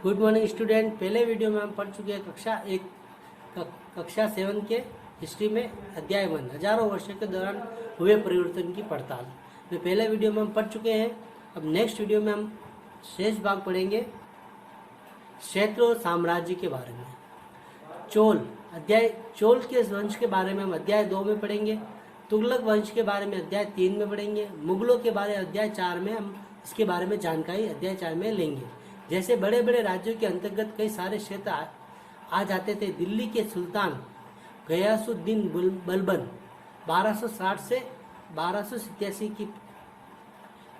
Good morning student. पहले video में हम पढ़ चुके हैं कक्षा 7 के हिस्ट्री में अध्याय 1 हजारों वर्षों के दौरान हुए परिवर्तन की पड़ताल में पहले वीडियो में हम पढ़ चुके हैं। अब नेक्स्ट वीडियो में हम शेष भाग पढ़ेंगे क्षेत्र और साम्राज्य के बारे में। चोल के वंश के बारे में हम अध्याय 2 में पढ़ेंगे। तुगलक वंश के बारे में अध्याय 3 में पढ़ेंगे। मुगलों के बारे में अध्याय 4 में हम इसके बारे में जानकारी अध्याय 4 में लेंगे। जैसे बड़े बड़े राज्यों के अंतर्गत कई सारे क्षेत्र आ जाते थे। दिल्ली के सुल्तान गयासुद्दीन बलबन 1260 से 1287 की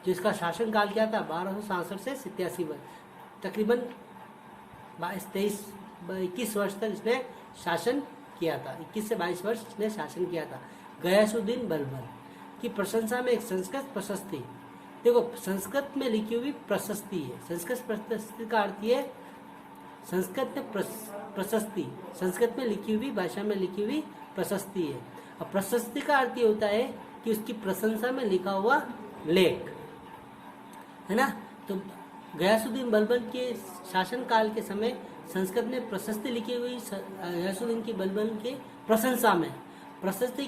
जिसका शासनकाल क्या था 1267 से 87 तकरीबन 21 वर्ष तक इसने शासन किया था। 21 से 22 वर्ष इसने शासन किया था। गयासुद्दीन बलबन की प्रशंसा में एक संस्कृत प्रशस्ति, देखो संस्कृत में लिखी हुई प्रशस्ति है। संस्कृत प्रशस्ति का अर्थ है संस्कृत में प्रशस्ति, संस्कृत में लिखी हुई भाषा में लिखी हुई प्रशस्ति है। और प्रशस्ति का अर्थ ये होता है कि उसकी प्रशंसा में लिखा हुआ लेख है ना। तो गयासुद्दीन बलबन के शासन काल के समय संस्कृत में प्रशस्ति लिखी हुई गयासुद्दीन की बलबन के प्रशंसा में। प्रशस्ति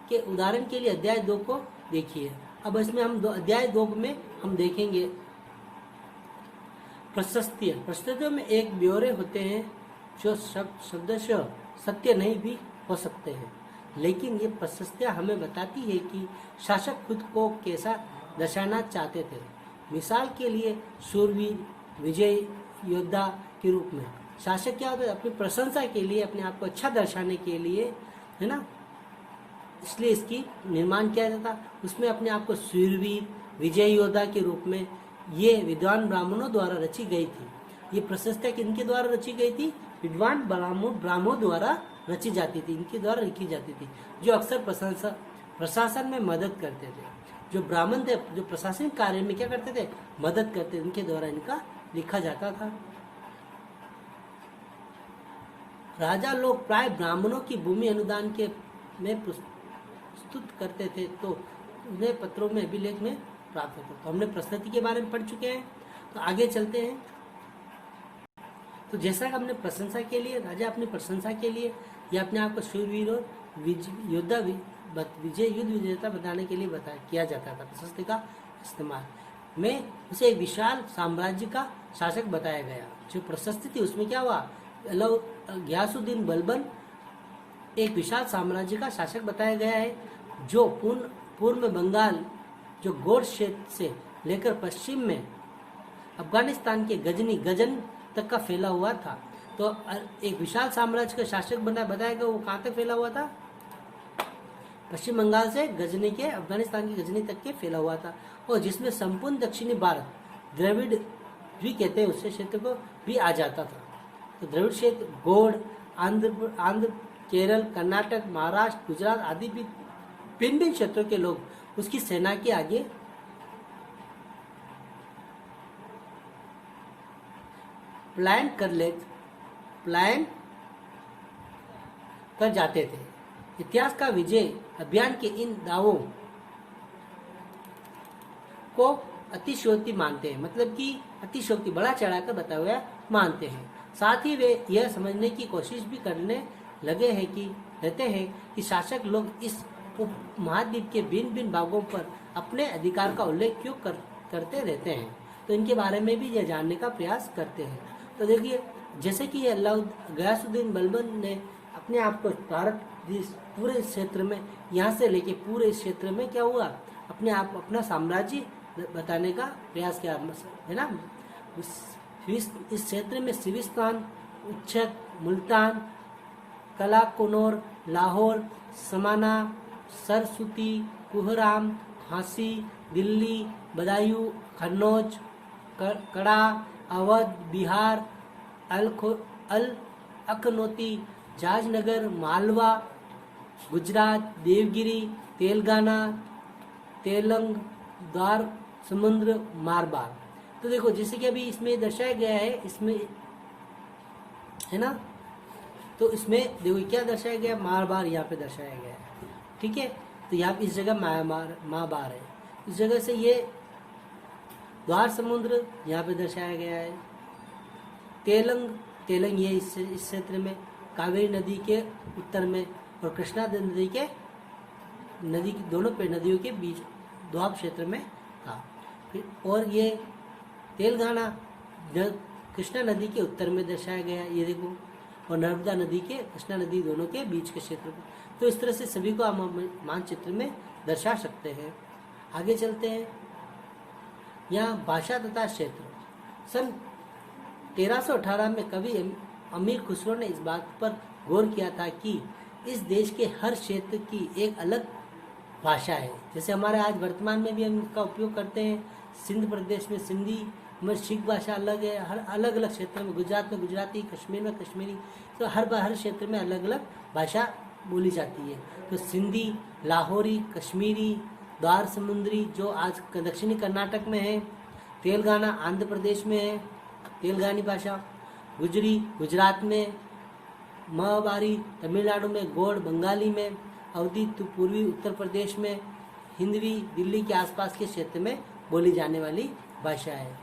के उदाहरण के लिए अध्याय 2 को देखिए। अब इसमें हम अध्याय 2 में हम देखेंगे प्रशस्तियों में एक ब्यौरे होते हैं जो शब्दशः सत्य नहीं भी हो सकते हैं, लेकिन ये प्रशस्तियाँ हमें बताती है कि शासक खुद को कैसा दर्शाना चाहते थे। मिसाल के लिए शूरवीर, विजय योद्धा के रूप में शासक क्या होता है, अपनी प्रशंसा के लिए, अपने आप को अच्छा दर्शाने के लिए, है ना, इसलिए इसकी निर्माण किया जाता। उसमें अपने आप को शूरवीर, विजय योद्धा के रूप में ये विद्वान ब्राह्मणों द्वारा रची गई थी। ये प्रशस्तियाँ किनके द्वारा रची गई थी? विद्वान ब्राह्मणों द्वारा रची जाती थी, इनके द्वारा लिखी जाती थी, जो अक्सर प्रशासन में मदद करते थे। जो ब्राह्मण थे जो प्रशासनिक कार्य में क्या करते थे, मदद करते थे, इनके द्वारा इनका लिखा जाता था। राजा लोग प्राय ब्राह्मणों की भूमि अनुदान के में प्रस्तुत करते थे, तो उन्हें पत्रों में अभिलेख में प्राप्त होता। तो हमने प्रशस्ति के बारे में पढ़ चुके हैं, तो आगे चलते हैं। तो जैसा कि हमने प्रशंसा के लिए, राजा अपनी प्रशंसा के लिए या अपने आप को शूरवीर और विजय युद्ध विजेता बताने के लिए किया जाता था। प्रशस्ति का इस्तेमाल में उसे एक विशाल साम्राज्य का शासक बताया गया। जो प्रशस्ति थी उसमें क्या हुआ, गयासुद्दीन बलबन एक विशाल साम्राज्य का शासक बताया गया है, जो पूर्व में बंगाल जो गोड क्षेत्र से लेकर पश्चिम में अफगानिस्तान के गजन तक का फैला हुआ था। तो एक विशाल साम्राज्य का शासक बताया गया, वो कहाँ तक फैला हुआ था? पश्चिम बंगाल से गजनी के अफगानिस्तान की गजनी तक के फैला हुआ था, और जिसमें संपूर्ण दक्षिणी भारत, द्रविड़ भी कहते हैं उससे क्षेत्र को भी आ जाता था। तो द्रविड़ क्षेत्र गोड, आंध्र, केरल, कर्नाटक, महाराष्ट्र, गुजरात आदि भी भिन्न क्षेत्रों के लोग उसकी सेना के आगे प्लान कर जाते थे। इतिहास का विजय अभियान के इन दावों को अतिशयोक्ति मानते हैं, मतलब कि अतिशयोक्ति बढ़ा चढ़ाकर बताया हुआ मानते हैं। साथ ही वे यह समझने की कोशिश भी करने लगे हैं कि रहते हैं कि शासक लोग इस उपमहाद्वीप के भिन्न भिन्न भागों पर अपने अधिकार का उल्लेख क्यों करते रहते हैं। तो इनके बारे में भी यह जानने का प्रयास करते हैं। तो देखिए, जैसे कि गयासुद्दीन बलबन ने अपने आप को भारत पूरे क्षेत्र में, यहाँ से लेके पूरे इस क्षेत्र में क्या हुआ, अपना साम्राज्य बताने का प्रयास किया, है ना। इस क्षेत्र में सिविस्तान, उच्छक, मुल्तान, कलाकनौर, लाहौर, समाना, सरस्वती, कुहराम, झांसी, दिल्ली, बदायूं, कन्नौज, कड़ा, अवध, बिहार, अल अखनौती, जाजनगर, मालवा, गुजरात, देवगिरी, तेलंगाना, तेलंग, द्वार समुद्र, मारवाड़। तो देखो, जैसे कि अभी इसमें दर्शाया गया है, इसमें है ना, तो इसमें देखो क्या दर्शाया गया, मारवाड़ यहाँ पे दर्शाया गया है, ठीक है। तो यहाँ इस जगह मारवाड़ है, इस जगह से ये द्वार समुद्र यहाँ पे दर्शाया गया है, तेलंग तेलंग ये इस क्षेत्र में, कावेरी नदी के उत्तर में और कृष्णा नदी के दोनों पे नदियों के बीच दोआब क्षेत्र में था। फिर और ये तेलंगाना कृष्णा नदी के उत्तर में दर्शाया गया, ये देखो, और नर्मदा नदी के कृष्णा नदी दोनों के बीच के क्षेत्र में। तो इस तरह से सभी को हम मानचित्र में दर्शा सकते हैं। आगे चलते हैं। यहाँ भाषा तथा क्षेत्र। सन 1318 में कवि अमीर खुसरो ने इस बात पर गौर किया था कि इस देश के हर क्षेत्र की एक अलग भाषा है। जैसे हमारे आज वर्तमान में भी हम इसका उपयोग करते हैं। सिंध प्रदेश में सिंधी, में सिख भाषा अलग है, हर अलग अलग क्षेत्र में, गुजरात में गुजराती, कश्मीर में कश्मीरी, तो हर क्षेत्र में अलग अलग भाषा बोली जाती है। तो सिंधी, लाहौरी, कश्मीरी, द्वार समुद्री जो आज दक्षिणी कर्नाटक में है, तेलंगाना आंध्र प्रदेश में है तेलंगानी भाषा, गुजरी गुजरात में, महावारी तमिलनाडु में, गौड़ बंगाली में, अवधी तो पूर्वी उत्तर प्रदेश में, हिंदवी दिल्ली के आसपास के क्षेत्र में बोली जाने वाली भाषा है।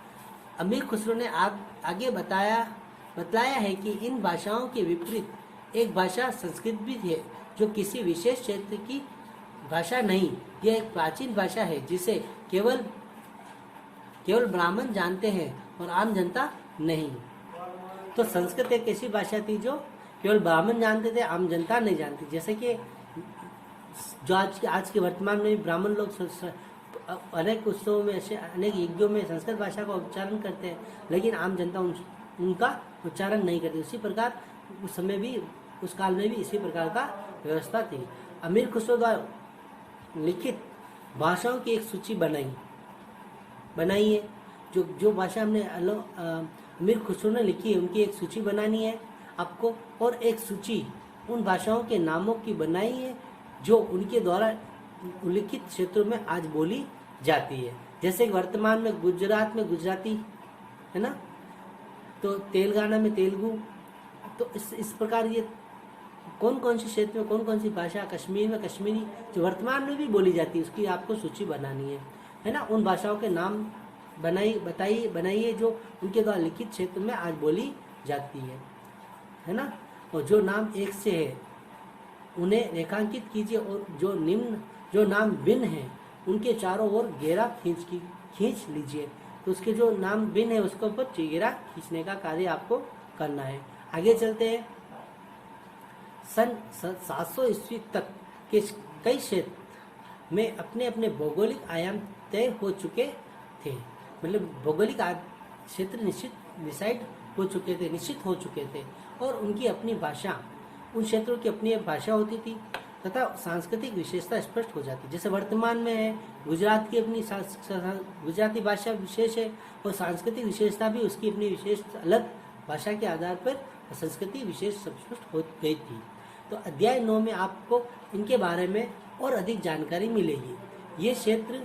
अमीर खुसरो ने आगे बतलाया है कि इन भाषाओं के विपरीत एक भाषा संस्कृत भी है, जो किसी विशेष क्षेत्र की भाषा नहीं, यह एक प्राचीन भाषा है जिसे केवल ब्राह्मण जानते हैं और आम जनता नहीं। तो संस्कृत एक ऐसी भाषा थी जो केवल ब्राह्मण जानते थे, आम जनता नहीं जानती। जैसे कि जो आज के वर्तमान में ब्राह्मण लोग अनेक उत्सवों में, ऐसे अनेक यज्ञों में संस्कृत भाषा का उच्चारण करते हैं, लेकिन आम जनता उनका उच्चारण नहीं करती। उसी प्रकार उस समय भी, उस काल में भी इसी प्रकार का व्यवस्था थी। अमीर खुसरो द्वारा लिखित भाषाओं की एक सूची बनाई है। जो भाषा हमने अमीर खुसरो ने लिखी है, उनकी एक सूची बनानी है आपको, और एक सूची उन भाषाओं के नामों की बनाई है जो उनके द्वारा उल्लिखित क्षेत्रों में आज बोली जाती है। जैसे वर्तमान में गुजरात में गुजराती है ना, तो तेलंगाना में तेलुगु। तो इस प्रकार ये कौन कौन से क्षेत्र में कौन कौन सी भाषा, कश्मीर में कश्मीरी जो वर्तमान में भी बोली जाती है, उसकी आपको सूची बनानी है ना। उन भाषाओं के नाम बनाइए जो उनके द्वारा लिखित क्षेत्र में आज बोली जाती है ना। और जो नाम एक से है उन्हें रेखांकित कीजिए, और जो नाम भिन्न है उनके चारों ओर घेरा खींच लीजिए। तो उसके जो नाम भिन्न है उसके ऊपर घेरा खींचने का कार्य आपको करना है। आगे चलते हैं। सन 700 ईस्वी तक के कई क्षेत्र में अपने अपने भौगोलिक आयाम तय हो चुके थे, मतलब भौगोलिक क्षेत्र निश्चित हो चुके थे और उनकी अपनी भाषा, उन क्षेत्रों की अपनी भाषा होती थी तथा सांस्कृतिक विशेषता स्पष्ट हो जाती। जैसे वर्तमान में है, गुजरात की अपनी गुजराती भाषा विशेष है और सांस्कृतिक विशेषता भी उसकी अपनी विशेष अलग भाषा के आधार पर संस्कृति विशेष स्पष्ट हो गई थी। तो अध्याय 9 में आपको इनके बारे में और अधिक जानकारी मिलेगी। ये क्षेत्र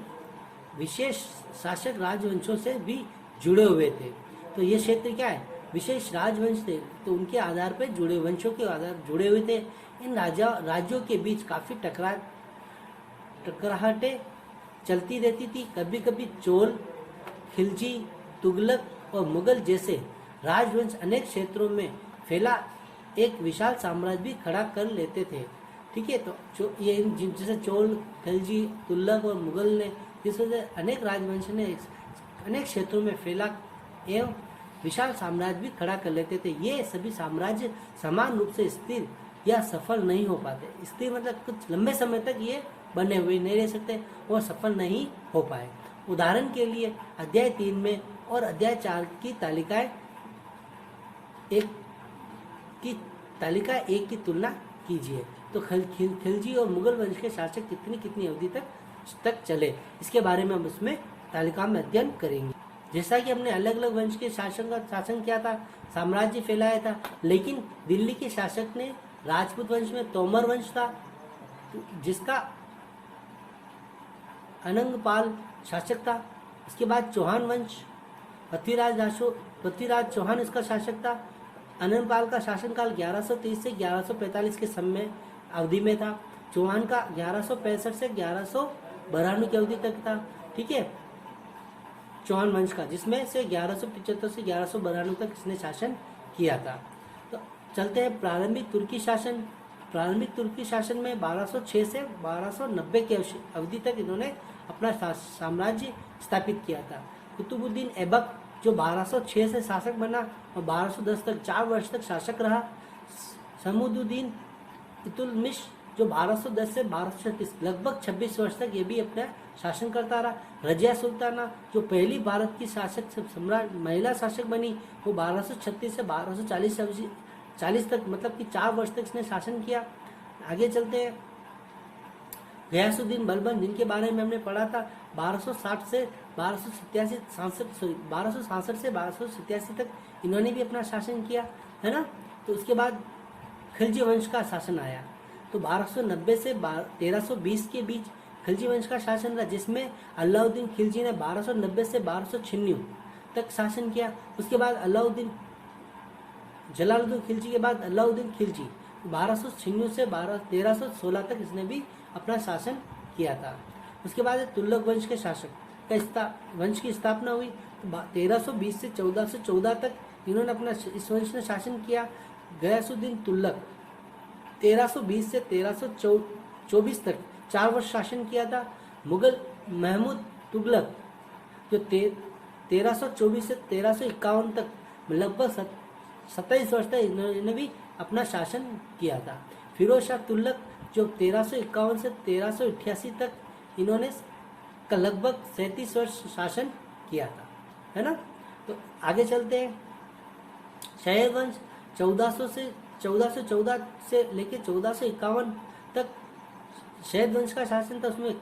विशेष शासक राजवंशों से भी जुड़े हुए थे। तो ये क्षेत्र क्या है, विशेष राजवंश थे, तो उनके आधार पर जुड़े वंशों के आधार जुड़े हुए थे। इन राज्यों के बीच काफी टकराहटें चलती रहती थी। कभी कभी चोल, खिलजी, तुगलक और मुगल जैसे राजवंश अनेक क्षेत्रों में फैला एक विशाल साम्राज्य भी खड़ा कर लेते थे। ठीक है, तो ये जैसे चोल, खिलजी, तुगलक और मुगल ने जिस वजह अनेक राजवंश ने अनेक क्षेत्रों में फैला एवं विशाल साम्राज्य भी खड़ा कर लेते थे। ये सभी साम्राज्य समान रूप से स्थिर या सफल नहीं हो पाते। स्थिर मतलब कुछ लंबे समय तक ये बने हुए नहीं रह सकते और सफल नहीं हो पाए। उदाहरण के लिए अध्याय 3 में और अध्याय 4 की तालिकाएं एक की तुलना कीजिए। तो खिलजी और मुगल वंश के शासक कितनी अवधि तक चले, इसके बारे में हम उसमें तालिका में अध्ययन करेंगे। जैसा कि हमने अलग अलग वंश के शासन किया था, साम्राज्य फैलाया था, लेकिन दिल्ली के शासक ने राजपूत वंश में तोमर वंश था जिसका अनंगपाल शासक था। इसके बाद चौहान वंश, पृथ्वीराज चौहान इसका शासक था। अनंगपाल का शासनकाल 1130 से 1145 के समय अवधि में था। चौहान का 1165 से 1192 की अवधि तक था। ठीक है, चौहान वंश का, जिसमें से 1175 से 1192 तक इसने शासन किया था। तो चलते हैं प्रारंभिक तुर्की शासन। प्रारंभिक तुर्की शासन में 1206 से 1290 के अवधि तक इन्होंने अपना साम्राज्य स्थापित किया था। कुतुबुद्दीन ऐबक जो 1206 से शासक बना और 1210 तक 4 वर्ष तक शासक रहा। समूदुद्दीन इल्तुतमिश जो 1210 से 1236 लगभग 26 वर्ष तक ये भी अपना शासन करता रहा। रजिया सुल्ताना जो पहली भारत की शासक सम्राट महिला शासक बनी, वो 1236 से 1240 तक मतलब कि 4 वर्ष तक इसने शासन किया। आगे चलते हैं, गयासुद्दीन बलबन जिनके बारे में हमने पढ़ा था 1260 से 1267 से 1287 तक इन्होंने भी अपना शासन किया है ना। तो उसके बाद खिलजी वंश का शासन आया। तो 1290 से 1320 के बीच खिलजी वंश का शासन रहा, जिसमें अलाउद्दीन खिलजी ने 1290 से 1296 तक शासन किया। उसके बाद जलालुद्दीन खिलजी के बाद अलाउद्दीन खिलजी 1296 से 1316 तक इसने भी अपना शासन किया था। उसके बाद तुगलक वंश के शासक का वंश की स्थापना हुई। 1320 से 1414 तक इन्होंने अपना इस वंश ने शासन किया। गयासुद्दीन तुगलक 1320 से 1324 तक 4 वर्ष शासन किया था। मुगल महमूद तुगलक जो 1324 से 1351 तक लगभग 27 वर्ष तक इन्होंने भी अपना शासन किया था। फिरोज शाह तुगलक जो 1351 से 1388 तक इन्होंने लगभग 37 वर्ष शासन किया था, है ना। तो आगे चलते हैं, शहर वंश 1414 से लेकर 1451 तक शहर वंश का शासन था। उसमें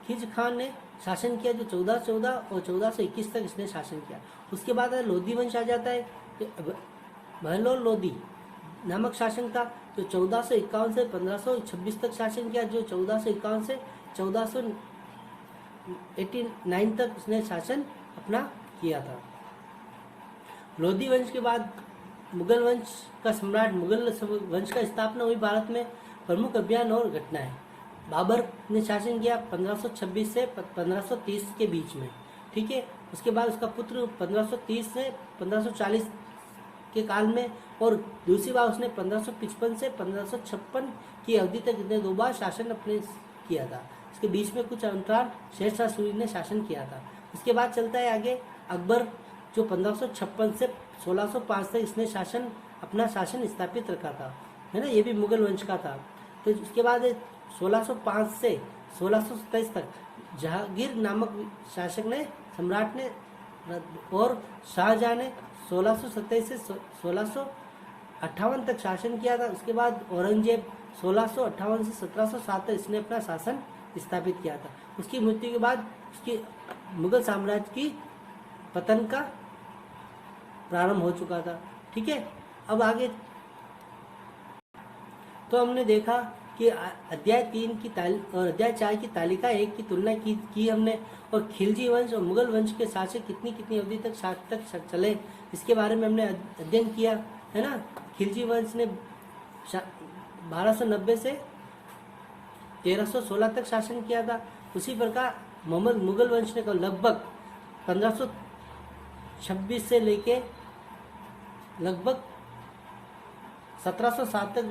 खिज खान ने शासन किया जो 1414 और 1421 तक इसने शासन किया। उसके बाद लोधी वंश आ जाता है। बहलोल लोधी नामक शासन था जो 1451 से 1526 तक शासन किया, जो 1451 से 1489 तक उसने शासन अपना किया था। लोधी वंश के बाद मुगल वंश का सम्राट मुगल वंश का स्थापना हुई। भारत में प्रमुख अभियान और घटनाएं, बाबर ने शासन किया 1526 से 1530 के बीच में, ठीक है। उसके बाद उसका पुत्र 1530 से 1540 के काल में, और दूसरी बार उसने 1555 से 1556 की अवधि तक इसने 2 बार शासन अपने किया था। इसके बीच में कुछ अंतराल शेरशाह सूरी ने शासन किया था। उसके बाद चलता है आगे अकबर जो 1556 से 1605 तक इसने अपना शासन स्थापित रखा था, है ना। ये भी मुगल वंश का था। तो उसके बाद 1605 से 1627 तक जहांगीर नामक शासक ने सम्राट ने और शाहजहां ने 1627 से 1658 तक शासन किया था। उसके बाद औरंगजेब 1658 से 1707 तक इसने अपना शासन स्थापित किया था। उसकी मृत्यु के बाद उसकी मुगल साम्राज्य की पतन का प्रारंभ हो चुका था, ठीक है। अब आगे तो हमने देखा कि अध्याय 3 की और अध्याय 4 की तालिका 1 की तुलना की हमने, और खिलजी वंश और मुगल वंश के शासक कितनी अवधि तक चले इसके बारे में हमने अध्ययन किया, है ना। खिलजी वंश ने 1290 से 1316 तक शासन किया था। उसी प्रकार मुगल वंश ने लगभग 1526 से लेके लगभग 1707 तक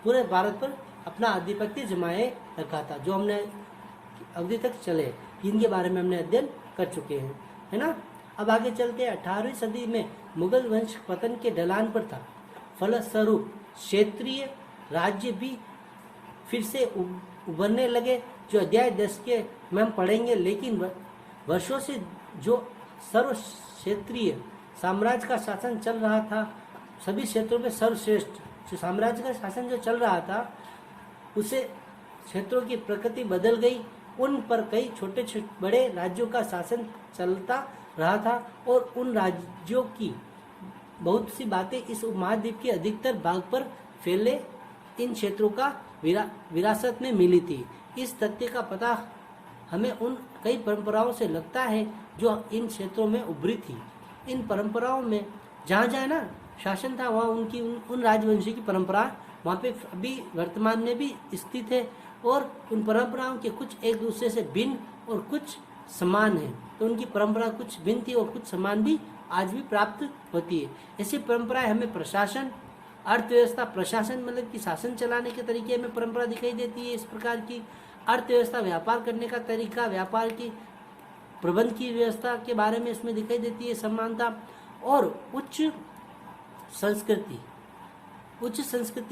पूरे भारत पर अपना आधिपत्य जमाए रखा था, जो हमने अवधि तक चले इनके बारे में हमने अध्ययन कर चुके हैं, है ना। अब आगे चलते हैं। 18वीं सदी में मुगल वंश पतन के ढलान पर था। फलस्वरूप क्षेत्रीय राज्य भी फिर से उभरने लगे, जो अध्याय 10 के में हम पढ़ेंगे। लेकिन वर्षों से जो सर्व क्षेत्रीय साम्राज्य का शासन चल रहा था, सभी क्षेत्रों में सर्वश्रेष्ठ जो साम्राज्य का शासन जो चल रहा था, उसे क्षेत्रों की प्रकृति बदल गई। उन पर कई छोटे बड़े राज्यों का शासन चलता रहा था, और उन राज्यों की बहुत सी बातें इस उपमहाद्वीप के अधिकतर भाग पर फैले इन क्षेत्रों का विरासत में मिली थी। इस तथ्य का पता हमें उन कई परंपराओं से लगता है जो इन क्षेत्रों में उभरी थी। इन परंपराओं में जहाँ जहाँ ना शासन था, वहाँ उनकी उन राजवंशी की परंपरा वहाँ पे अभी वर्तमान में भी स्थित है, और उन परंपराओं के कुछ एक दूसरे से भिन्न और कुछ समान है, तो उनकी परंपरा कुछ भिन्न थी और कुछ समान भी आज भी प्राप्त होती है। ऐसी परंपराएं हमें प्रशासन, अर्थव्यवस्था, प्रशासन मतलब कि शासन चलाने के तरीके में परंपरा दिखाई देती है इस प्रकार की। अर्थव्यवस्था, व्यापार करने का तरीका, व्यापार की प्रबंध की व्यवस्था के बारे में इसमें दिखाई देती है समानता। और उच्च संस्कृति,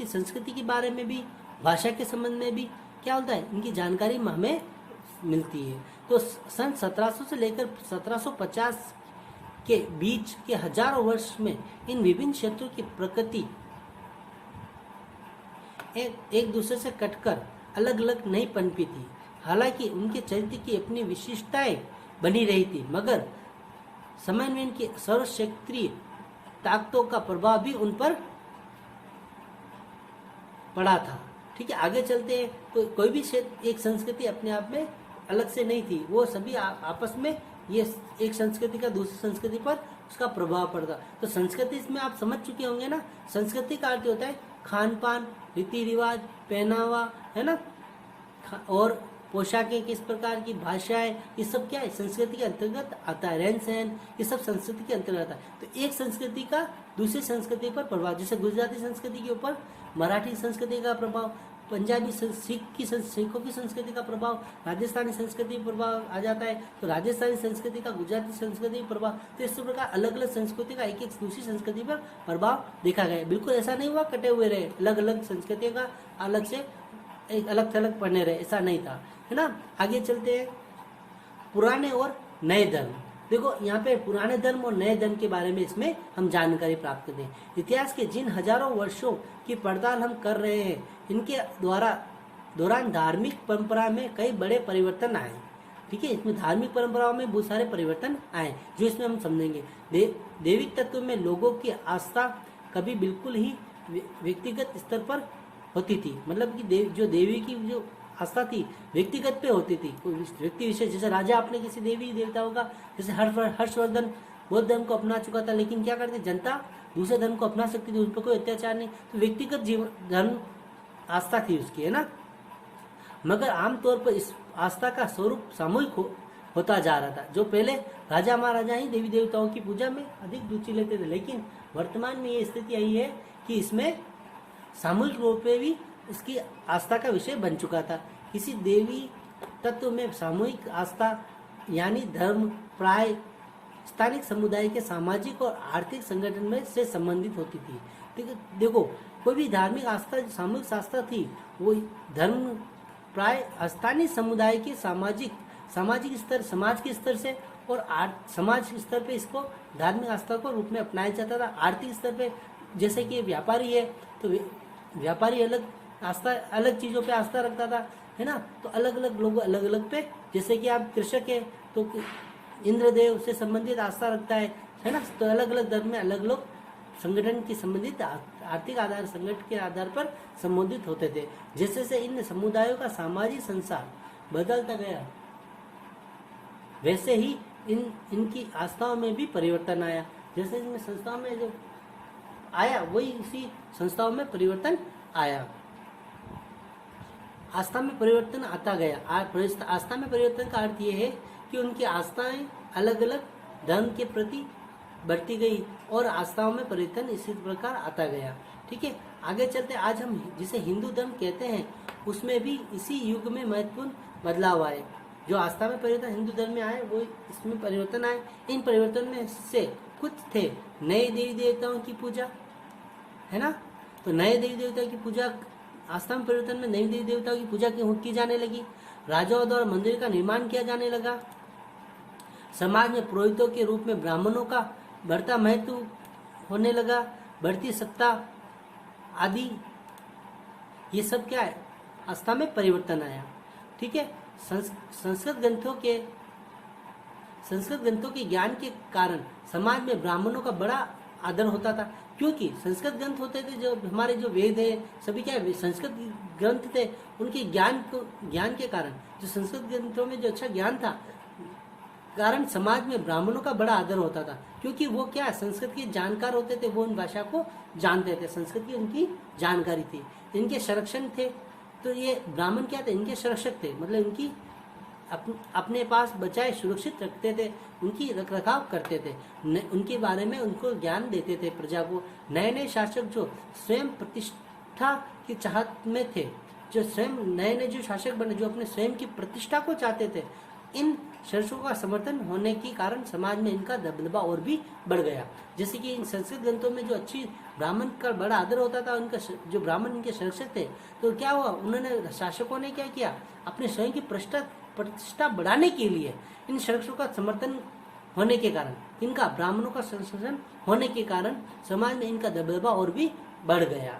संस्कृति के बारे में भी, भाषा के संबंध में भी क्या होता है, इनकी जानकारी हमें मिलती है। तो सन 1700 से लेकर 1750 के बीच के हजारों वर्ष में इन विभिन्न क्षेत्रों की प्रकृति एक दूसरे से कटकर अलग अलग नहीं पनपी थी। हालांकि उनके चरित्र की अपनी विशिष्टताएं बनी रही थी, मगर समन्वय की सर्वक्षेत्रीय ताकतों का प्रभाव भी उन पर पड़ा था। ठीक है, आगे चलते हैं। तो कोई भी क्षेत्र, एक संस्कृति अपने आप में अलग से नहीं थी, वो सभी आपस में ये एक संस्कृति का दूसरी संस्कृति पर उसका प्रभाव पड़ता। तो संस्कृति इसमें आप समझ चुके होंगे ना। संस्कृति का अर्थ होता है खान पान, रीति रिवाज, पहनावा, है ना, और पोशाकें किस प्रकार की, भाषाएं, ये सब क्या है, संस्कृति के अंतर्गत आता है। रहन सहन, ये सब संस्कृति के अंतर्गत आता है। तो एक संस्कृति का दूसरी संस्कृति पर प्रभाव, जैसे गुजराती संस्कृति के ऊपर मराठी संस्कृति का प्रभाव, पंजाबी सिखों की संस्कृति का प्रभाव, राजस्थानी संस्कृति प्रभाव आ जाता है। तो राजस्थानी संस्कृति का गुजराती संस्कृति प्रभाव, तो इस प्रकार अलग अलग संस्कृति का एक दूसरी संस्कृति पर प्रभाव देखा गया। बिल्कुल ऐसा नहीं हुआ कटे हुए रहे, अलग अलग संस्कृतियों का अलग से एक अलग थलग पढ़ने रहे, ऐसा नहीं था, है ना। आगे चलते हैं, पुराने और नए धर्म। देखो यहाँ पे पुराने धर्म और नए धर्म के बारे में इसमें हम जानकारी प्राप्त करते हैं। इतिहास के जिन हजारों वर्षों की पड़ताल हम कर रहे हैं, इनके दौरान धार्मिक परंपरा में कई बड़े परिवर्तन आए। ठीक है, इसमें धार्मिक परंपराओं में बहुत सारे परिवर्तन आए जो इसमें हम समझेंगे। देविक तत्व में लोगों की आस्था कभी बिल्कुल ही व्यक्तिगत स्तर पर होती थी, मतलब कि जो देवी की जो आस्था थी व्यक्तिगत पे होती थी, कोई व्यक्ति विशेष, जैसे राजा अपने किसी देवी देवताओं का, जैसे हर्षवर्धन बौद्ध धर्म को अपना चुका था, लेकिन क्या करती जनता दूसरे धर्म को अपना सकती थी, उस पर कोई अत्याचार नहीं, तो व्यक्तिगत जीवन धर्म आस्था थी उसकी, है ना। मगर आमतौर पर इस आस्था का स्वरूप सामूहिक होता जा रहा था। जो पहले राजा महाराजा ही देवी देवताओं की पूजा में अधिक रुचि लेते थे, लेकिन वर्तमान में ये स्थिति आई है कि इसमें सामूहिक रूप में भी इसकी आस्था का विषय बन चुका था। किसी देवी तत्व में सामूहिक आस्था यानी धर्म प्राय स्थानिक समुदाय के सामाजिक और आर्थिक संगठन में से संबंधित होती थी। देखो कोई भी धार्मिक आस्था, सामूहिक आस्था थी, वो धर्म प्राय स्थानीय समुदाय के सामाजिक स्तर, समाज के स्तर से और समाज स्तर पे इसको धार्मिक आस्था को रूप में अपनाया जाता था। आर्थिक स्तर पे जैसे कि व्यापारी है तो व्यापारी अलग आस्था, अलग चीजों पे आस्था रखता था, है ना। तो अलग अलग लोग अलग अलग पे, जैसे कि आप कृषक है तो इंद्रदेव से संबंधित आस्था रखता है ना। तो अलग अलग धर्म में अलग लोग संगठन की संबंधित आर्थिक आधार, संगठन के आधार पर संबोधित होते थे। जैसे जैसे इन समुदायों का सामाजिक संसार बदलता गया, वैसे ही इनकी आस्थाओं में भी परिवर्तन आया। जैसे इनमें संस्थाओं में जो आया वही इसी संस्थाओं में परिवर्तन आया। आस्था में परिवर्तन आता गया। आस्था में परिवर्तन का अर्थ ये है कि उनकी आस्थाएं अलग अलग धर्म के प्रति बढ़ती गई और आस्थाओं में परिवर्तन इसी प्रकार आता गया। ठीक है, आगे चलते आज हम जिसे हिंदू धर्म कहते हैं उसमें भी इसी युग में महत्वपूर्ण बदलाव आए। जो आस्था में परिवर्तन हिंदू धर्म में आए वो इसमें परिवर्तन आए। इन परिवर्तन में से कुछ थे नए देवी देवताओं की पूजा, है ना। तो नए देवी देवताओं की पूजा, आस्था में परिवर्तन में नई देवी देवताओं की पूजा की जाने लगी। राजाओं द्वारा मंदिर का निर्माण किया जाने लगा। समाज में पुरोहितों के रूप में ब्राह्मणों का बढ़ता महत्व होने लगा। बढ़ती सत्ता आदि, ये सब क्या है, आस्था में परिवर्तन आया। ठीक है, संस्कृत ग्रंथों के ज्ञान के कारण समाज में ब्राह्मणों का बड़ा आदर होता था, क्योंकि संस्कृत ग्रंथ होते थे। जो हमारे जो वेद है सभी क्या है, संस्कृत ग्रंथ थे। उनके ज्ञान के कारण, जो संस्कृत ग्रंथों में जो अच्छा ज्ञान था कारण समाज में ब्राह्मणों का बड़ा आदर होता था, क्योंकि वो क्या संस्कृत के जानकार होते थे, वो उन भाषा को जानते थे, संस्कृत की उनकी जानकारी थी, इनके संरक्षण थे। तो ये ब्राह्मण क्या थे, इनके संरक्षक थे, मतलब इनकी अपने पास बचाए सुरक्षित रखते थे, उनकी रख रखाव करते थे, उनके बारे में उनको ज्ञान देते थे प्रजा को। नए नए शासक जो स्वयं प्रतिष्ठा की चाहत में थे, जो स्वयं नए नए जो शासक बने, जो अपने स्वयं की प्रतिष्ठा को चाहते थे, इन शासकों का समर्थन होने के कारण समाज में इनका दबदबा और भी बढ़ गया। जैसे कि इन संस्कृत ग्रंथों में जो अच्छी ब्राह्मण का बड़ा आदर होता था, उनका जो ब्राह्मण इनके शासक थे, तो क्या हुआ, उन्होंने शासकों ने क्या किया, अपने स्वयं की प्रतिष्ठा बढ़ाने के लिए इन शासकों का समर्थन होने के कारण, इनका ब्राह्मणों का संरक्षण होने के कारण समाज में इनका दबदबा और भी बढ़ गया।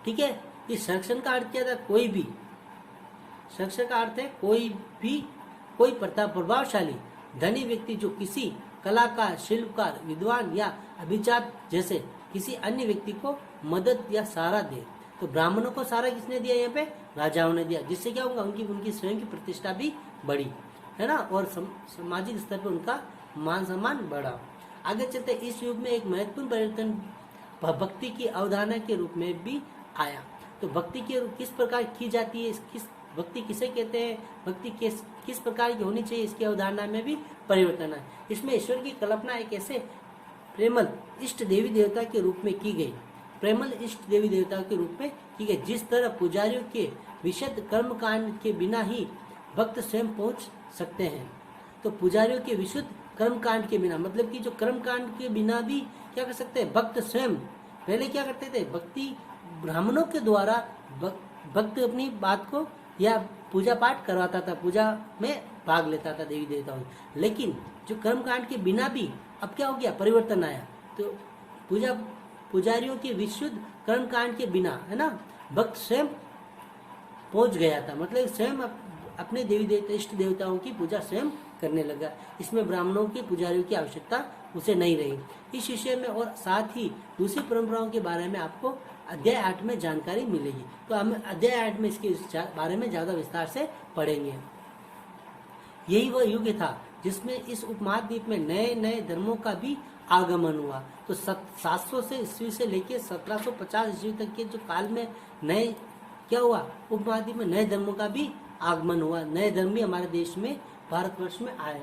ठीक है, इस संरक्षण का अर्थ क्या था, कोई भी संरक्षण का अर्थ है कोई प्रभावशाली धनी व्यक्ति जो किसी कलाकार, शिल्पकार, विद्वान या अभिजात जैसे किसी अन्य व्यक्ति को मदद या सहारा दे। तो ब्राह्मणों को सहारा किसने दिया, यहाँ पे राजाओं ने दिया, जिससे क्या होगा, उनकी स्वयं की प्रतिष्ठा भी बढ़ी, है ना, और सामाजिक स्तर पर उनका मान सम्मान बढ़ा। आगे चलते इस युग में एक महत्वपूर्ण परिवर्तन भक्ति की अवधारणा के रूप में भी आया। तो भक्ति की किस प्रकार की जाती है, भक्ति किसे कहते हैं, भक्ति किस प्रकार की होनी चाहिए, इसकी अवधारणा में भी परिवर्तन है। इसमें ईश्वर की कल्पना एक ऐसे प्रेमल इष्ट देवी देवता के रूप में की गई, प्रेमल इष्ट देवी देवता के रूप में की गई, जिस तरह पुजारियों के विशुद्ध कर्मकांड के बिना ही भक्त स्वयं पहुंच सकते हैं। तो पुजारियों के विशुद्ध कर्मकांड के बिना, मतलब कि जो कर्मकांड के बिना भी क्या कर सकते हैं, भक्त स्वयं पहले क्या करते थे, भक्ति ब्राह्मणों के द्वारा भक्त अपनी बात को या पूजा पाठ करवाता था, पूजा में भाग लेता था देवी देवताओं। लेकिन जो कर्मकांड के बिना भी अब क्या हो गया, परिवर्तन आया। तो पुजारियों के विशुद्ध कर्मकांड के बिना, है ना, भक्त स्वयं पहुंच गया था, मतलब स्वयं अपने देवी देवता इष्ट देवताओं की पूजा स्वयं करने लगा। इसमें ब्राह्मणों के पुजारियों की आवश्यकता उसे नहीं रही। इस विषय में और साथ ही दूसरी परंपराओं के बारे में आपको अध्याय 8 में जानकारी मिलेगी। तो हम अध्याय 8 में इसके बारे में ज्यादा विस्तार से पढ़ेंगे। यही वह युग था जिसमें इस उपमहाद्वीप में नए नए धर्मों का भी आगमन हुआ। तो 700 से ईस्वी से लेकर 1750 ईस्वी तक के जो काल में नए क्या हुआ, उपमहाद्वीप में नए धर्मों का भी आगमन हुआ। नए धर्म भी हमारे देश में, भारतवर्ष में आए।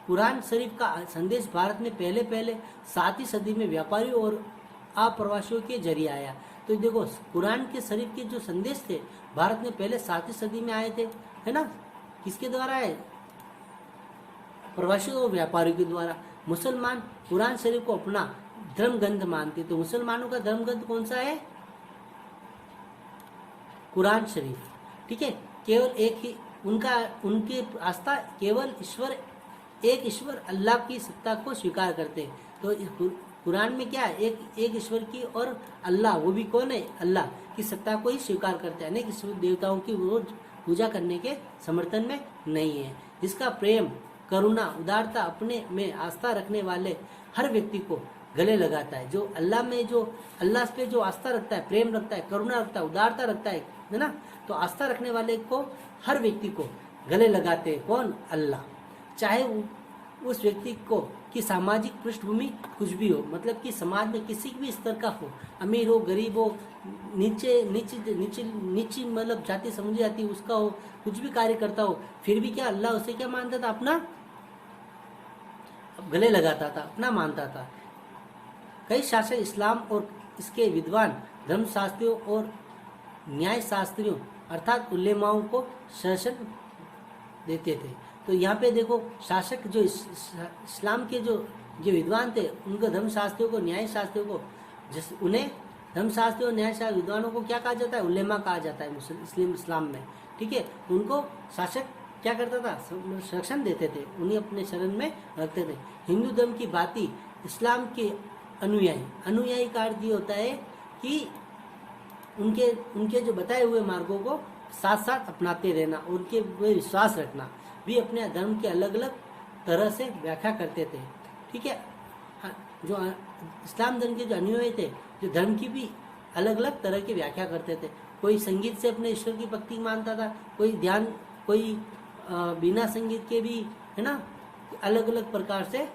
कुरान शरीफ का संदेश भारत में पहले 7वीं सदी में व्यापारियों और अप्रवासियों के जरिए आया। तो देखो, कुरान के शरीफ के जो संदेश थे भारत में पहले 7वीं सदी में आए थे, है ना, किसके द्वारा आए, प्रवासियों और व्यापारियों के द्वारा। मुसलमान कुरान शरीफ को अपना धर्म ग्रंथ मानते। तो मुसलमानों का धर्म ग्रंथ कौन सा है, कुरान शरीफ। ठीक है, केवल एक ही उनकी आस्था केवल एक ईश्वर अल्लाह की सत्ता को स्वीकार करते हैं। तो कुरान में क्या है, एक ईश्वर की, और अल्लाह, वो भी कौन है, अल्लाह की सत्ता को ही स्वीकार करते हैं। अनेक ईश्वर देवताओं की वो पूजा करने के समर्थन में नहीं है। जिसका प्रेम, करुणा, उदारता, अपने में आस्था रखने वाले हर व्यक्ति को गले लगाता है। जो अल्लाह पे जो आस्था रखता है, प्रेम रखता है, करुणा रखता है, उदारता रखता है ना, तो आस्था रखने वाले को, हर व्यक्ति को गले लगाते हैं। कौन, अल्लाह। चाहे उस व्यक्ति को कि सामाजिक पृष्ठभूमि कुछ भी हो, मतलब कि समाज में किसी भी स्तर का हो, अमीर हो, गरीब हो, नीची मतलब जाति समझी जाती है उसका हो, कुछ भी कार्य करता हो, फिर भी क्या अल्लाह उसे क्या मानता था, अपना गले लगाता था, अपना मानता था। कई शासक इस्लाम और इसके विद्वान धर्मशास्त्रियों और न्याय शास्त्रियों अर्थात उलेमाओं को शासन देते थे। तो यहाँ पे देखो, शासक जो इस्लाम के जो विद्वान थे, उनको धर्मशास्त्रियों को, न्याय शास्त्रियों को, उन्हें धर्मशास्त्रियों और न्याय शास्त्र विद्वानों को क्या कहा जाता है, उलेमा कहा जाता है इस्लाम में। ठीक है, उनको शासक क्या करता था, संरक्षण देते थे, उन्हें अपने शरण में रखते थे। हिंदू धर्म की बाती इस्लाम के अनुयायी का अर्थ ये होता है कि उनके जो बताए हुए मार्गों को साथ साथ अपनाते रहना, उनके विश्वास रखना, भी अपने धर्म के अलग अलग तरह से व्याख्या करते थे। ठीक है, जो इस्लाम धर्म के जो अनुयायी थे, जो धर्म की भी अलग अलग तरह की व्याख्या करते थे। कोई संगीत से अपने ईश्वर की भक्ति मानता था, कोई ध्यान, कोई बिना संगीत के भी, है ना, अलग अलग प्रकार से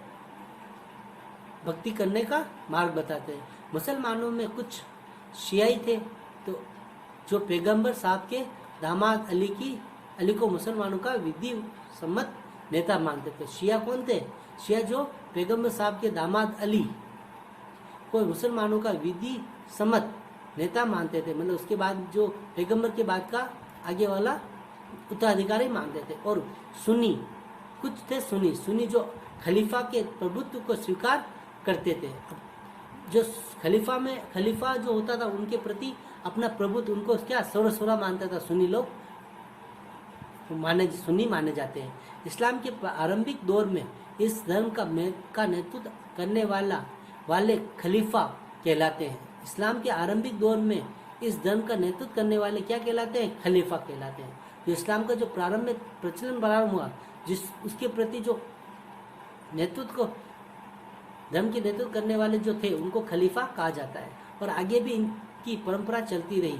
भक्ति करने का मार्ग बताते हैं। मुसलमानों में कुछ शियाई थे, तो जो पैगंबर साहब के दामाद अली को मुसलमानों का विधि सम्मत नेता मानते थे। शिया कौन थे? शिया जो पैगंबर साहब के दामाद अली को मुसलमानों का विधि सम्मत नेता मानते थे, मतलब उसके बाद जो पैगंबर के बाद का आगे वाला उत्तराधिकारी मानते थे। और सुन्नी कुछ थे, सुन्नी जो खलीफा के प्रभुत्व को स्वीकार करते थे। जो खलीफा जो होता था उनके प्रति अपना प्रभुत्व, उनको क्या सर्वस्व मानता था, सुन्नी लोग सुन्नी माने जाते हैं। इस्लाम के आरंभिक दौर में इस धर्म का नेतृत्व करने वाले खलीफा कहलाते हैं। इस्लाम के आरंभिक दौर में इस धर्म का नेतृत्व करने वाले क्या कहलाते हैं? खलीफा कहलाते हैं। तो इस्लाम का जो प्रारंभ में प्रचलन प्रारंभ हुआ, उसके प्रति जो धर्म के नेतृत्व करने वाले जो थे उनको खलीफा कहा जाता है। और आगे भी इनकी परंपरा चलती रही।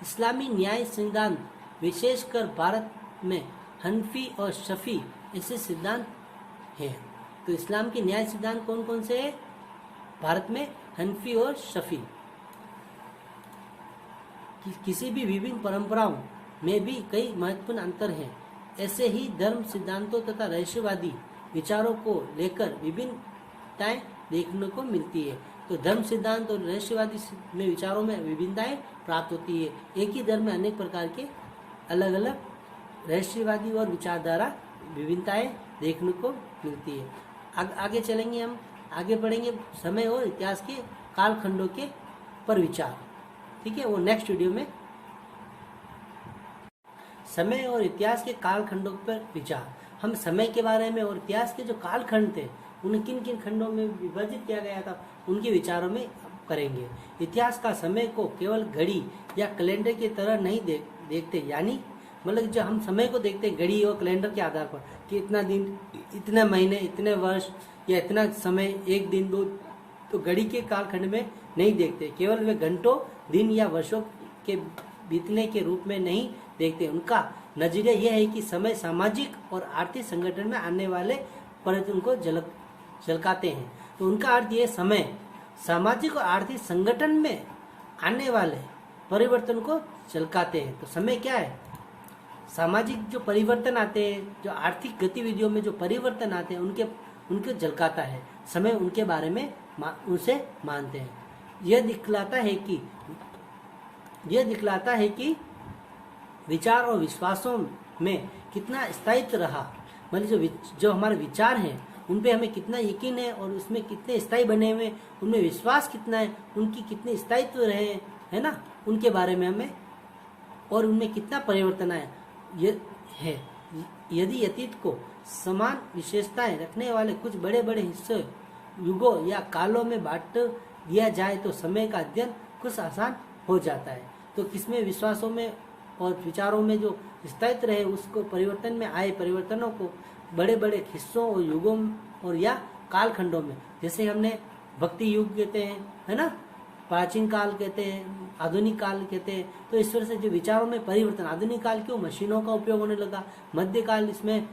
इस्लामी न्याय सिद्धांत विशेषकर भारत में हनफी और शफी ऐसे सिद्धांत हैं। तो इस्लाम के न्याय सिद्धांत कौन कौन से हैं? भारत में हनफी और शफी। किसी भी विभिन्न परंपराओं में भी कई महत्वपूर्ण अंतर हैं। ऐसे ही धर्म सिद्धांतों तथा रहस्यवादी विचारों को लेकर विभिन्नताएं देखने को मिलती है। तो धर्म सिद्धांत और रहस्यवादी में विचारों में विभिन्नताएं प्राप्त होती है। एक ही धर्म में अनेक प्रकार के अलग अलग रहस्यवादी और विचारधारा विभिन्नताएं देखने को मिलती है। आगे चलेंगे, हम आगे पढ़ेंगे समय और इतिहास के कालखंडों के पर विचार। ठीक है, वो नेक्स्ट वीडियो में समय और इतिहास के कालखंडों पर विचार। हम समय के बारे में और इतिहास के जो कालखंड थे उन्हें किन किन खंडों में विभाजित किया गया था उनके विचारों में करेंगे। इतिहास का समय को केवल घड़ी या कैलेंडर की तरह नहीं देखते, यानी मतलब जो हम समय को देखते हैं घड़ी और कैलेंडर के आधार पर कि इतना दिन, इतने महीने, इतने वर्ष या इतना समय, एक दिन, दो, तो घड़ी के कालखंड में नहीं देखते। केवल वे घंटों, दिन या वर्षों के बीतने के रूप में नहीं देखते। उनका नजरिया यह है कि समय सामाजिक और आर्थिक संगठन में आने वाले परिवर्तन को झलकाते हैं। तो उनका अर्थ ये, समय सामाजिक और आर्थिक संगठन में आने वाले परिवर्तन को झलकाते हैं। तो समय क्या है? सामाजिक जो परिवर्तन आते हैं, जो आर्थिक गतिविधियों में जो परिवर्तन आते हैं, उनके झलकाता है। समय उनके बारे में उसे मानते हैं। यह दिखलाता है कि विचार और विश्वासों में कितना स्थायित्व रहा, मतलब जो हमारे विचार हैं उन पे हमें कितना यकीन है और उसमें कितने स्थायी बने हुए, उनमें विश्वास कितना है, उनकी कितने स्थायित्व रहे, है ना, उनके बारे में हमें, और उनमें कितना परिवर्तन आया ये है। यदि अतीत को समान विशेषताएं रखने वाले कुछ बड़े बड़े हिस्से युगों या कालों में बांट दिया जाए तो समय का अध्ययन कुछ आसान हो जाता है। तो किसमें विश्वासों में और विचारों में जो स्थायित्व रहे, उसको परिवर्तन में आए परिवर्तनों को बड़े बड़े हिस्सों और युगों और या कालखंडों में, जैसे हमने भक्ति युग कहते हैं, है ना, प्राचीन काल कहते हैं, आधुनिक काल कहते हैं। तो इस तरह से जो विचारों में परिवर्तन, आधुनिक काल क्यों, मशीनों का उपयोग होने लगा, मध्यकाल इसमें,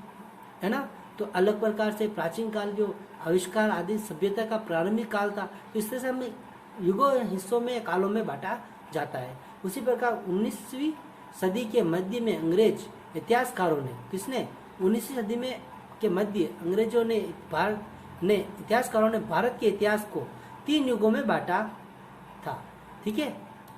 है ना, तो अलग प्रकार से प्राचीन काल जो आविष्कार आदि सभ्यता का प्रारंभिक काल था। तो इस तरह से हमें युगों हिस्सों में, कालों में बांटा जाता है। उसी प्रकार 19वीं सदी के मध्य में अंग्रेज इतिहासकारों ने, किसने, 19वीं सदी में के मध्य अंग्रेजों ने इतिहासकारों ने भारत के इतिहास को 3 युगों में बांटा था। ठीक है,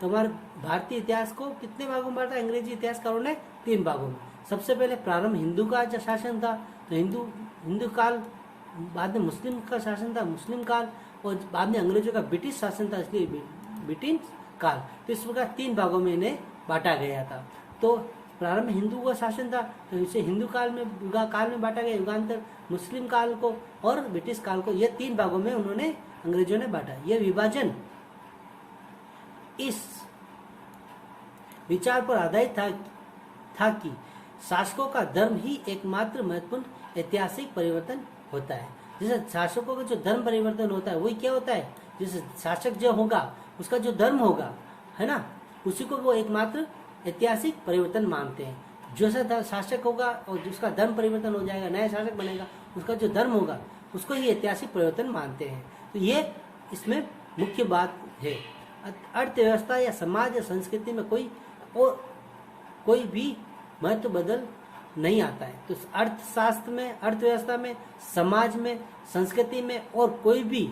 तो हमारे भारतीय इतिहास को कितने भागों में बांटा? अंग्रेजी इतिहासकारों ने 3 भागों में। सबसे पहले प्रारंभ हिंदू का जो शासन था, तो हिंदू काल, बाद में मुस्लिम का शासन था, मुस्लिम काल, और बाद में अंग्रेजों का ब्रिटिश शासन था, इसलिए ब्रिटिश काल। तो इस प्रकार 3 भागों में इन्हें बांटा गया था। तो प्रारंभ हिंदू का शासन था, तो इसे हिंदू काल में बांटा गया, युगांतर मुस्लिम काल को और ब्रिटिश काल को, यह 3 भागों में उन्होंने, अंग्रेजों ने बांटा। यह विभाजन इस विचार पर आधारित था कि शासकों का धर्म ही एकमात्र महत्वपूर्ण ऐतिहासिक परिवर्तन होता है। जैसे शासकों का जो धर्म परिवर्तन होता है वही क्या होता है, जैसे शासक जो होगा उसका जो धर्म होगा, है ना, उसी को वो एकमात्र ऐतिहासिक परिवर्तन मानते हैं। जैसा शासक होगा और जिसका धर्म परिवर्तन हो जाएगा, नया शासक बनेगा, उसका जो धर्म होगा उसको ही ऐतिहासिक परिवर्तन मानते हैं। तो ये इसमें मुख्य बात है। अर्थव्यवस्था या समाज या संस्कृति में कोई भी महत्व बदल नहीं आता है। तो अर्थशास्त्र में, अर्थव्यवस्था में, समाज में, संस्कृति में और कोई भी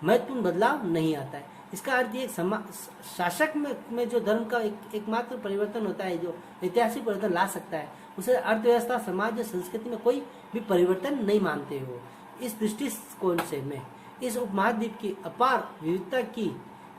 महत्वपूर्ण बदलाव नहीं आता है। इसका अर्थ ये शासक में जो धर्म का एकमात्र परिवर्तन होता है, जो ऐतिहासिक परिवर्तन ला सकता है, उसे अर्थव्यवस्था, समाज और संस्कृति में कोई भी परिवर्तन नहीं मानते हो। इस दृष्टिकोण से में इस उपमहाद्वीप की अपार विविधता की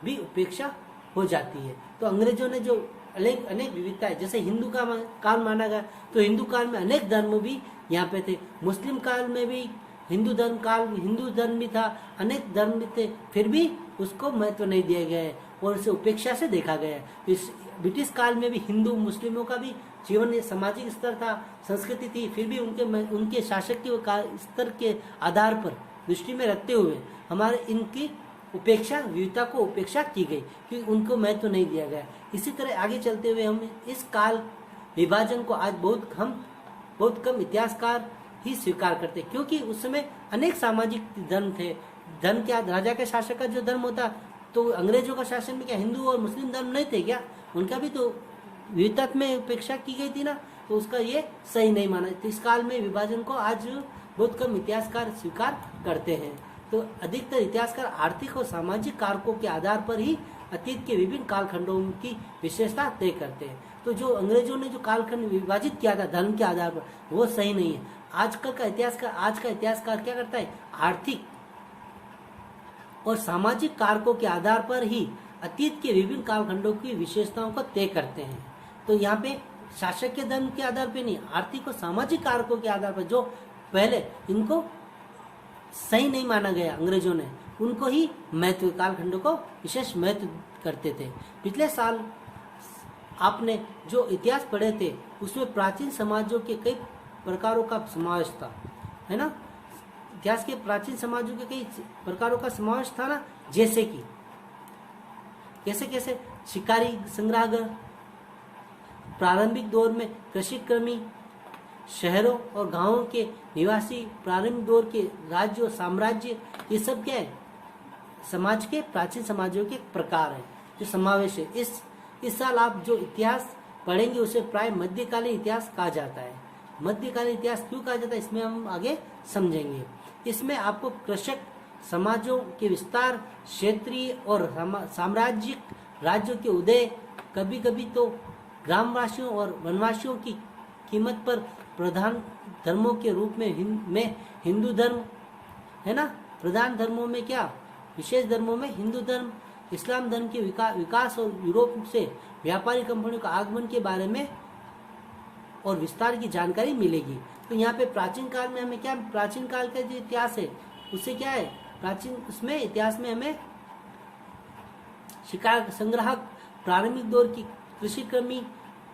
भी उपेक्षा हो जाती है। तो अंग्रेजों ने जो अनेक विविधता है, जैसे हिंदू का काल माना गया, तो हिंदू काल में अनेक धर्म भी यहाँ पे थे। मुस्लिम काल में भी हिंदू धर्म भी था, अनेक धर्म भी थे, फिर भी उसको महत्व नहीं दिया गया है और उसे उपेक्षा से देखा गया है। इस ब्रिटिश काल में भी हिंदू मुस्लिमों का भी जीवन सामाजिक स्तर था, संस्कृति थी, फिर भी उनके शासक के स्तर के आधार पर दृष्टि में रखते हुए हमारे इनकी उपेक्षा, विविधता को उपेक्षा की गई, क्योंकि उनको महत्व नहीं दिया गया। इसी तरह आगे चलते हुए हम इस काल विभाजन को आज बहुत कम इतिहासकार ही स्वीकार करते, क्योंकि उस समय अनेक सामाजिक धर्म थे। धर्म क्या, राजा के शासक का जो धर्म होता, तो अंग्रेजों का शासन में क्या हिंदू और मुस्लिम धर्म नहीं थे क्या? उनका भी तो विविधता में उपेक्षा की गई थी ना, तो उसका ये सही नहीं माना। तो इस काल में विभाजन को आज बहुत कम इतिहासकार स्वीकार करते हैं। तो अधिकतर इतिहासकार आर्थिक और सामाजिक कारकों के आधार पर ही अतीत के विभिन्न कालखंडों की विशेषता तय करते हैं। तो जो अंग्रेजों ने जो कालखंड विभाजित किया था धर्म के आधार पर, वो सही नहीं है। आज का इतिहासकार क्या करता है, आर्थिक और सामाजिक कारकों के आधार पर ही अतीत के विभिन्न कालखंडों की विशेषताओं को तय करते हैं। तो यहाँ पे शासक के धर्म के आधार पर नहीं, आर्थिक और सामाजिक कारकों के आधार पर जो पहले इनको सही नहीं माना गया अंग्रेजों ने, उनको ही महत्व, कालखंडों को विशेष महत्व करते थे। पिछले साल आपने जो इतिहास पढ़े थे उसमें प्राचीन समाजों के कई प्रकारों का समावेश था, है ना। इतिहास के प्राचीन समाजों के कई प्रकारों का समावेश था ना, जैसे कि कैसे शिकारी संग्राहक, प्रारंभिक दौर में कृषि कर्मी, शहरों और गांवों के निवासी, प्रारंभिक दौर के राज्य और साम्राज्य, ये सब क्या है, समाज के प्राचीन समाजों के प्रकार है जो समावेश है। इस साल आप जो इतिहास पढ़ेंगे उसे प्राय मध्यकालीन इतिहास कहा जाता है। मध्यकालीन इतिहास क्यों कहा जाता है, इसमें हम आगे समझेंगे। इसमें आपको कृषक समाजों के विस्तार, क्षेत्रीय और साम्राज्यिक राज्यों के उदय, कभी कभी तो ग्रामवासियों और वनवासियों की कीमत पर प्रधान धर्मों के रूप में हिंदू धर्म, है ना, प्रधान धर्मों में क्या, विशेष धर्मों में हिंदू धर्म, इस्लाम धर्म के विकास और यूरोप से व्यापारी कंपनियों का आगमन के बारे में और विस्तार की जानकारी मिलेगी। तो यहाँ पे प्राचीन काल में हमें क्या, प्राचीन काल का जो इतिहास है उससे क्या है, प्राचीन उसमें इतिहास में हमें शिकार संग्राहक, प्रारंभिक दौर की कृषि कर्मी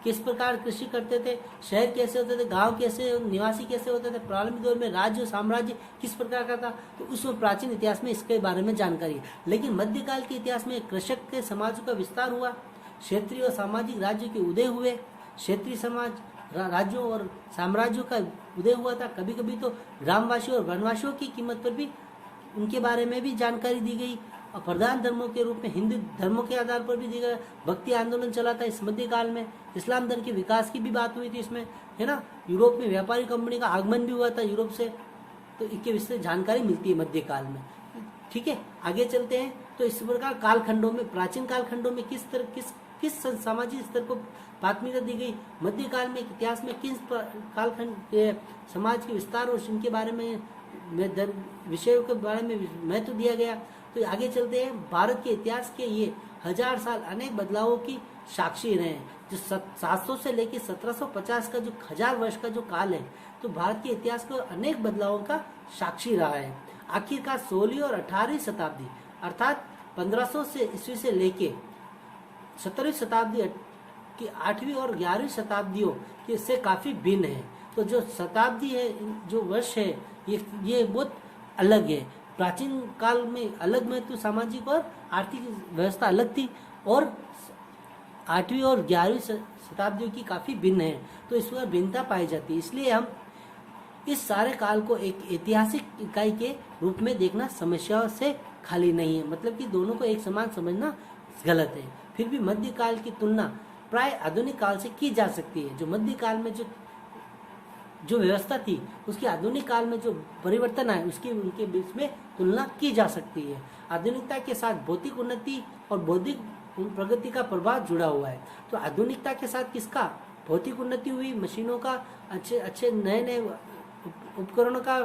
किस प्रकार कृषि करते थे, शहर कैसे होते थे, गांव कैसे, निवासी कैसे होते थे, प्रारंभिक दौर में राज्य साम्राज्य किस प्रकार का था, तो उस प्राचीन इतिहास में इसके बारे में जानकारी है। लेकिन मध्यकाल के इतिहास में कृषक के समाज का विस्तार हुआ, क्षेत्रीय और सामाजिक राज्य के उदय हुए, क्षेत्रीय समाज राज्यों और साम्राज्यों का उदय हुआ था। कभी कभी तो ग्रामवासियों और वनवासियों की कीमत पर भी उनके बारे में भी जानकारी दी गई। और प्रधान धर्मों के रूप में हिंदू धर्मों के आधार पर भी दी गई। भक्ति आंदोलन चला था इस मध्यकाल में, इस्लाम धर्म के विकास की भी बात हुई थी इसमें, है ना। यूरोप में व्यापारी कंपनी का आगमन भी हुआ था यूरोप से, तो इसके विषय जानकारी मिलती है मध्यकाल में। ठीक है, आगे चलते हैं। तो इस प्रकार कालखंडों में, प्राचीन कालखंडों में किस सामाजिक स्तर को प्राथमिकता दी गई, मध्यकाल में इतिहास में किस कालखंड के समाज के विस्तार और इनके बारे में विषयों के बारे में महत्व दिया गया। तो आगे चलते हैं। भारत के इतिहास के ये 1000 साल अनेक बदलावों की साक्षी रहे हैं। जो 700 से लेकर 1750 का जो 1000 वर्ष का जो काल है, तो भारत के इतिहास को अनेक बदलावों का साक्षी रहा है। आखिरकार 16वीं और 18वीं शताब्दी अर्थात 1500 से ईस्वी से लेके 17वीं शताब्दी की 8वीं और 11वीं शताब्दियों के से काफी भिन्न है। तो जो शताब्दी है, जो वर्ष है, ये बहुत अलग है। प्राचीन काल में अलग महत्व, सामाजिक और आर्थिक व्यवस्था अलग थी, और 8वीं और 11वीं शताब्दियों की काफी भिन्न है। तो इस पर भिन्नता पाई जाती है। इसलिए हम इस सारे काल को एक ऐतिहासिक इकाई के रूप में देखना समस्याओं से खाली नहीं है। मतलब कि दोनों को एक समान समझना गलत है। फिर भी मध्यकाल की तुलना प्राय आधुनिक काल से की जा सकती है। जो मध्यकाल में जो जो व्यवस्था थी उसकी आधुनिक काल में जो परिवर्तन आए उसकी उनके बीच में तुलना की जा सकती है। आधुनिकता के साथ भौतिक उन्नति और बौद्धिक प्रगति का प्रभाव जुड़ा हुआ है। तो आधुनिकता के साथ किसका? भौतिक उन्नति हुई, मशीनों का, अच्छे अच्छे नए नए उपकरणों का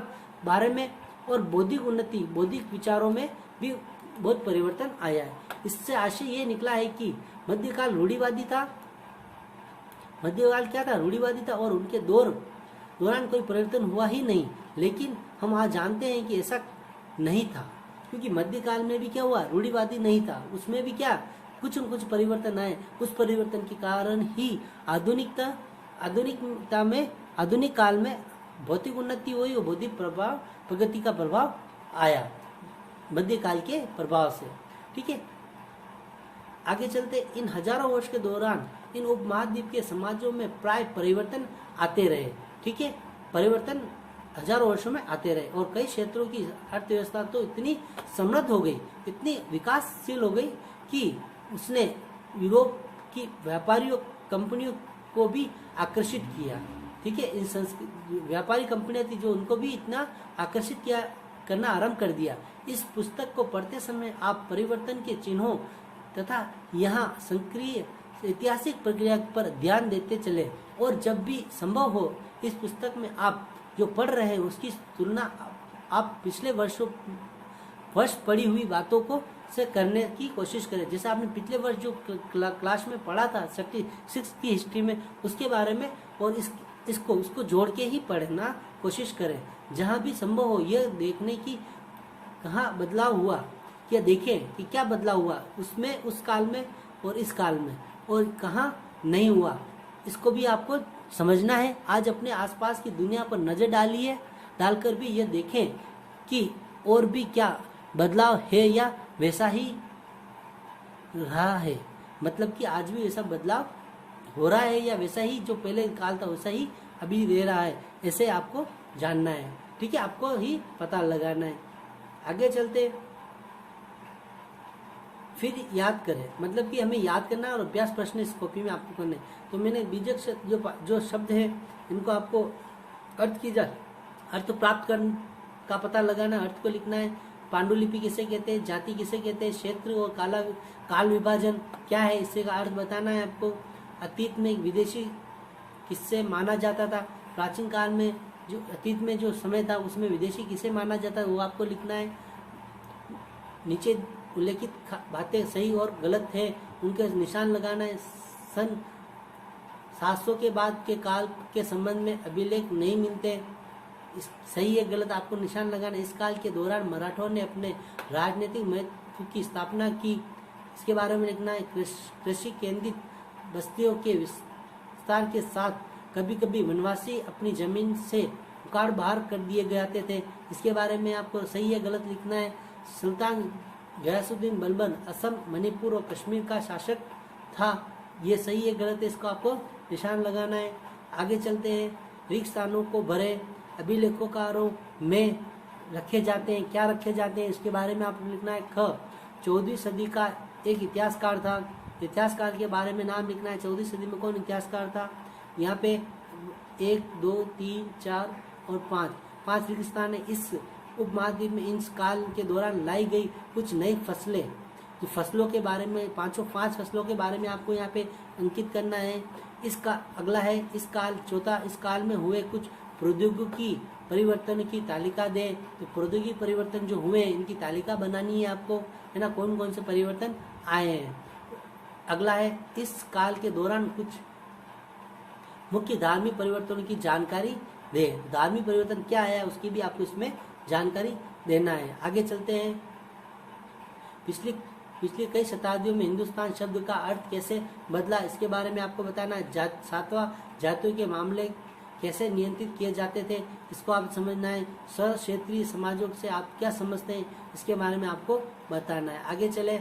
बारे में, और बौद्धिक उन्नति, बौद्धिक विचारों में भी बहुत परिवर्तन आया है। इससे आशय ये निकला है कि मध्यकाल रूढ़िवादी था। मध्यकाल क्या था? रूढ़िवादी था, और उनके दौरान कोई परिवर्तन हुआ ही नहीं। लेकिन हम आज जानते हैं कि ऐसा नहीं था, क्योंकि मध्यकाल में भी क्या हुआ? रूढ़िवादी नहीं था, उसमें भी क्या कुछ न कुछ परिवर्तन आए। उस परिवर्तन के कारण ही आधुनिक काल में भौतिक उन्नति हुई और बौद्धिक प्रगति का प्रभाव आया मध्यकाल के प्रभाव से। ठीक है, आगे चलते। इन हजारों वर्ष के दौरान इन उपमहाद्वीप के समाजों में प्राय परिवर्तन आते रहे। ठीक है, परिवर्तन हजारों वर्षों में आते रहे, और कई क्षेत्रों की अर्थव्यवस्था तो इतनी समृद्ध हो गई, इतनी विकासशील हो गई कि उसने यूरोप की व्यापारियों कंपनियों को भी आकर्षित किया। ठीक है, इन व्यापारी कंपनियां थी जो उनको भी इतना आकर्षित करना आरंभ कर दिया। इस पुस्तक को पढ़ते समय आप परिवर्तन के चिन्हों तथा यहाँ सक्रिय ऐतिहासिक प्रक्रिया पर ध्यान देते चले, और जब भी संभव हो इस पुस्तक में आप जो पढ़ रहे हैं उसकी तुलना आप पिछले वर्ष पढ़ी हुई बातों को से करने की कोशिश करें। जैसे आपने पिछले वर्ष जो क्लास में पढ़ा था 36 की हिस्ट्री में, उसके बारे में, और इसको जोड़ के ही पढ़ना कोशिश करें। जहाँ भी संभव हो यह देखने की कहाँ बदलाव हुआ, या देखें कि क्या बदलाव हुआ उसमें, उस काल में और इस काल में, और कहाँ नहीं हुआ, इसको भी आपको समझना है। आज अपने आसपास की दुनिया पर नजर डालकर भी यह देखें कि और भी क्या बदलाव है या वैसा ही रहा है। मतलब कि आज भी वैसा बदलाव हो रहा है या वैसा ही जो पहले काल था वैसा ही अभी दे रहा है, ऐसे आपको जानना है। ठीक है, आपको ही पता लगाना है। आगे चलते, फिर याद करें, मतलब कि हमें याद करना है और अभ्यास प्रश्न इस कॉपी में आपको करने। तो मैंने बीजक जो शब्द है इनको आपको अर्थ प्राप्त कर का पता लगाना, अर्थ को लिखना है। पांडुलिपि किसे कहते हैं, जाति किसे कहते हैं, क्षेत्र और काल विभाजन क्या है, इससे का अर्थ बताना है आपको। अतीत में विदेशी किससे माना जाता था, प्राचीन काल में जो अतीत में जो समय था उसमें विदेशी किसे माना जाता है वो आपको लिखना है। नीचे उल्लेखित बातें सही और गलत है उनके निशान लगाना है। सन 700 के बाद के काल के संबंध में अभिलेख नहीं मिलते, सही है गलत आपको निशान लगाना। इस काल के दौरान मराठों ने अपने राजनीतिक महत्व की स्थापना की, इसके बारे में लिखना है। कृषि केंद्रित बस्तियों के विस्तार के साथ कभी कभी वनवासी अपनी जमीन से उखाड़ बाहर कर दिए जाते थे, इसके बारे में आपको सही है गलत लिखना है। सुल्तान गयासुद्दीन बलबन असम, मणिपुर और कश्मीर का शासक था, ये सही है गलत है, इसको आपको निशान लगाना है। आगे चलते हैं। रिक्त स्थानों को भरे अभिलेखोकारों में रखे जाते हैं, क्या रखे जाते हैं इसके बारे में आपको लिखना है। 14वीं सदी का एक इतिहासकार था, इतिहासकार के बारे में नाम लिखना है। 14वीं सदी में कौन इतिहासकार था, यहाँ पे 1, 2, 3, 4 और 5 रिक्त स्थान है। इस उपमहाद्वीप में इन काल के दौरान लाई गई कुछ नई फसलें, तो फसलों के बारे में 5 फसलों के बारे में आपको यहाँ पे अंकित करना है। इसका अगला है इस काल, चौथा, इस काल में हुए कुछ प्रौद्योगिकी परिवर्तन की तालिका दें। तो प्रौद्योगिकी परिवर्तन जो हुए इनकी तालिका बनानी है आपको, है ना, कौन कौन से परिवर्तन आए हैं। अगला है इस काल के दौरान कुछ मुख्य धार्मिक परिवर्तनों की जानकारी दे। धार्मिक परिवर्तन क्या है उसकी भी आपको इसमें जानकारी देना है। आगे चलते हैं। पिछली कई शताब्दियों में हिंदुस्तान शब्द का अर्थ कैसे बदला, इसके बारे में आपको बताना है। 7वां जातियों के मामले कैसे नियंत्रित किए जाते थे, इसको आप समझना है। क्षेत्रीय समाजों से आप क्या समझते हैं, इसके बारे में आपको बताना है। आगे चले।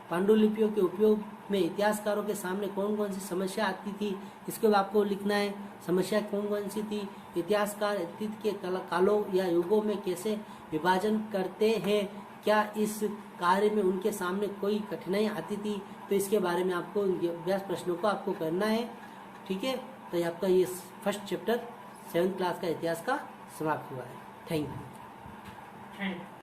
पांडुलिपियों के उपयोग में इतिहासकारों के सामने कौन कौन सी समस्या आती थी, इसको आपको लिखना है। समस्या कौन कौन सी थी, इतिहासकार अतीत के कालों या युगों में कैसे विभाजन करते हैं, क्या इस कार्य में उनके सामने कोई कठिनाई आती थी, तो इसके बारे में आपको अभ्यास प्रश्नों को आपको करना है। ठीक है, तो आपका ये फर्स्ट चैप्टर 7th क्लास का इतिहास का समाप्त हुआ है। Thank you. Thank you.